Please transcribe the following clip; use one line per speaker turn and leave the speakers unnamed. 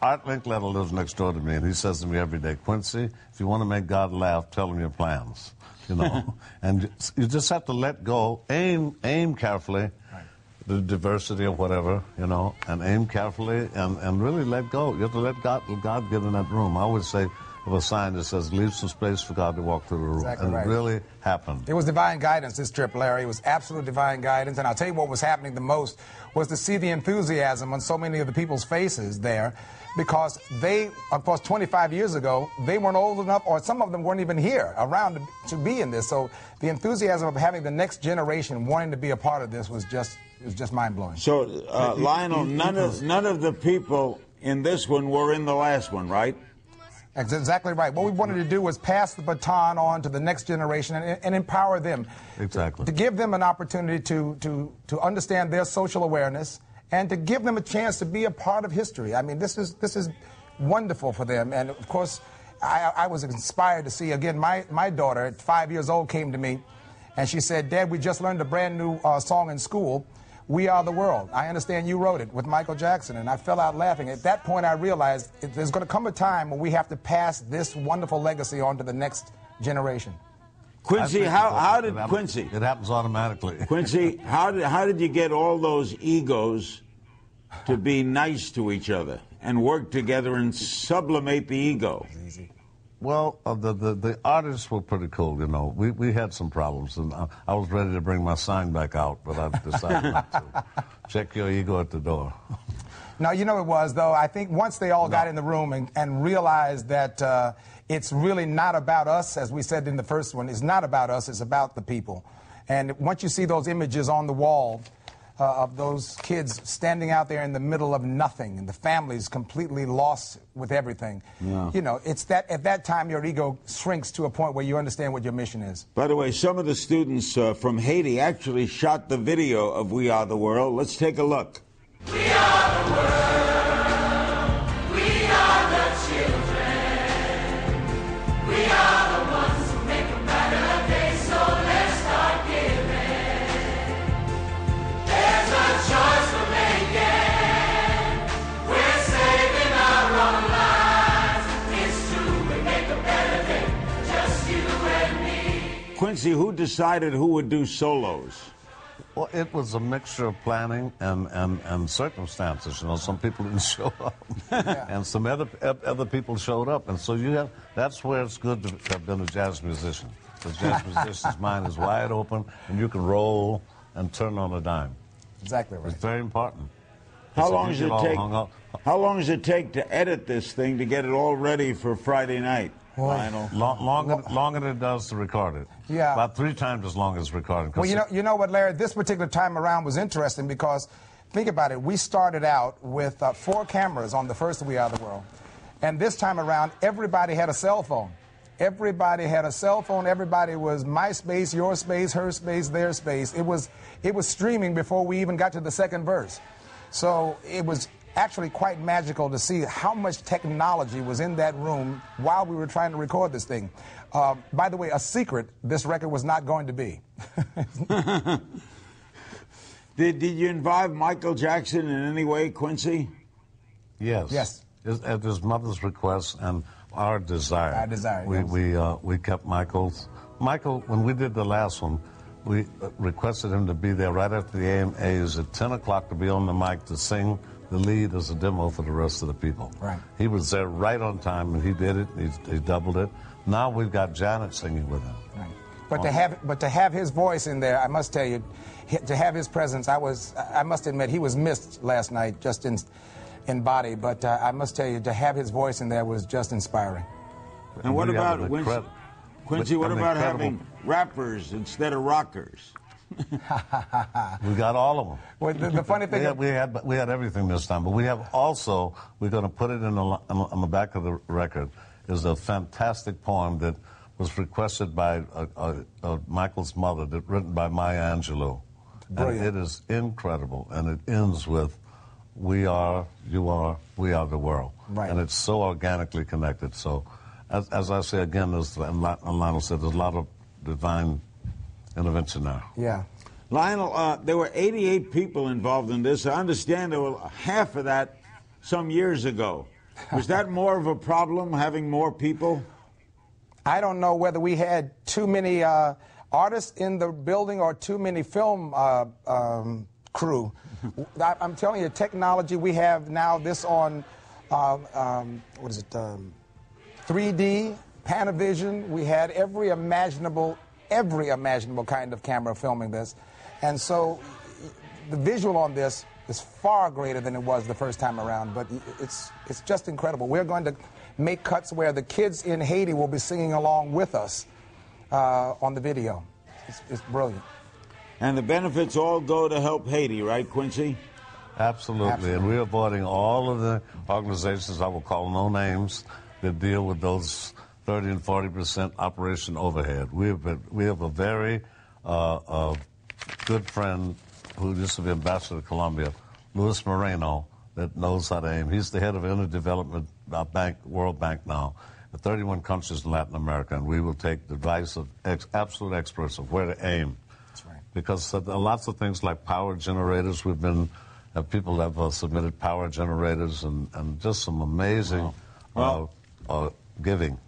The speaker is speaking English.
Art Linkletter lives next door to me, and he says to me every day, Quincy, if you want to make God laugh, tell him your plans. You know, and you just have to let go, aim carefully, the diversity or whatever, you know, and aim carefully and really let go. You have to let God get in that room. I always say of a sign that says, leave some space for God to walk through the room.
Exactly
and
right.
It really happened.
It was divine guidance, this trip, Larry. It was absolute divine guidance. And I'll tell you what was happening the most was to see the enthusiasm on so many of the people's faces there, because they, of course, 25 years ago, they weren't old enough, or some of them weren't even here around to be in this. So the enthusiasm of having the next generation wanting to be a part of this was just mind-blowing.
So, Lionel, none of the people in this one were in the last one, right?
That's exactly right. What we wanted to do was pass the baton on to the next generation and empower them.
Exactly.
To give them an opportunity to understand their social awareness and to give them a chance to be a part of history. I mean, this is wonderful for them. And, of course, I was inspired to see, again, my daughter at 5 years old came to me, and she said, Dad, we just learned a brand new song in school, We Are the World. I understand you wrote it with Michael Jackson, and I fell out laughing. At that point, I realized there's going to come a time when we have to pass this wonderful legacy on to the next generation.
Quincy, how did Quincy?
It happens automatically.
Quincy, how did you get all those egos to be nice to each other and work together and sublimate the ego?
Well, the artists were pretty cool, you know. We had some problems, and I was ready to bring my sign back out, but I decided not to. Check your ego at the door.
No, you know it was, though. I think once they all got in the room and realized that it's really not about us, as we said in the first one, it's not about us, it's about the people. And once you see those images on the wall of those kids standing out there in the middle of nothing, and the families completely lost with everything, you know, it's that at that time your ego shrinks to a point where you understand what your mission is.
By the way, some of the students from Haiti actually shot the video of We Are the World. Let's take a look.
We are the world. We are the children. We are the ones who make a better day, so let's start giving. There's a choice we're making. We're saving our own lives. It's true, we make a better day, just you and me.
Quincy, who decided who would do solos?
Well, it was a mixture of planning and circumstances. You know, some people didn't show up, and some other people showed up, and so that's where it's good to have been a jazz musician. The jazz musician's mind is wide open, and you can roll and turn on a dime.
Exactly right.
It's very important.
How long does it take to edit this thing to get it all ready for Friday night? Lionel.
Longer than it does to record it.
Yeah.
About 3 times as long as recording.
Well, you know what, Larry? This particular time around was interesting because, think about it, we started out with 4 cameras on the first We Are the World. And this time around, everybody had a cell phone. Everybody had a cell phone. Everybody was my space, your space, her space, their space. It was streaming before we even got to the second verse. So it was actually quite magical to see how much technology was in that room while we were trying to record this thing. By the way, a secret, this record was not going to be.
Did you involve Michael Jackson in any way, Quincy?
Yes.
Yes.
At his mother's request and our desire.
Our desire,
we kept Michael's. Michael, when we did the last one, we requested him to be there right after the AMAs at 10 o'clock to be on the mic to sing the lead as a demo for the rest of the people.
Right.
He was there right on time, and he did it. He doubled it. Now we've got Janet singing with him.
Right. But to have his voice in there, I must tell you, to have his presence, I must admit he was missed last night, just in body. But I must tell you, to have his voice in there was just inspiring.
And what about Quincy? What about having rappers instead of rockers?
We got all of them.
Well, the funny thing
we had everything this time, but we have also, we're going to put it on the back of the record, is a fantastic poem that was requested by Michael's mother, written by Maya Angelou.
Brilliant.
And it is incredible, and it ends with, we are, you are, we are the world.
Right.
And it's so organically connected. So, as I say again, and Lionel said, there's a lot of divine intervention now.
Yeah.
Lionel, there were 88 people involved in this. I understand there were half of that some years ago. Was that more of a problem, having more people?
I don't know whether we had too many artists in the building or too many film crew. I'm telling you, technology, we have now this on, 3D, Panavision. We had every imaginable kind of camera filming this. And so the visual on this is far greater than it was the first time around, but it's just incredible. We're going to make cuts where the kids in Haiti will be singing along with us on the video. It's brilliant.
And the benefits all go to help Haiti, right, Quincy?
Absolutely. And we're avoiding all of the organizations, I will call no names, that deal with those 30 and 40% operation overhead. We have a very good friend who used to be ambassador to Colombia, Luis Moreno, that knows how to aim. He's the head of Interdevelopment Bank, World Bank now, in 31 countries in Latin America, and we will take the advice of absolute experts of where to aim.
That's right.
Because there are lots of things like power generators. People have submitted power generators and just some amazing giving.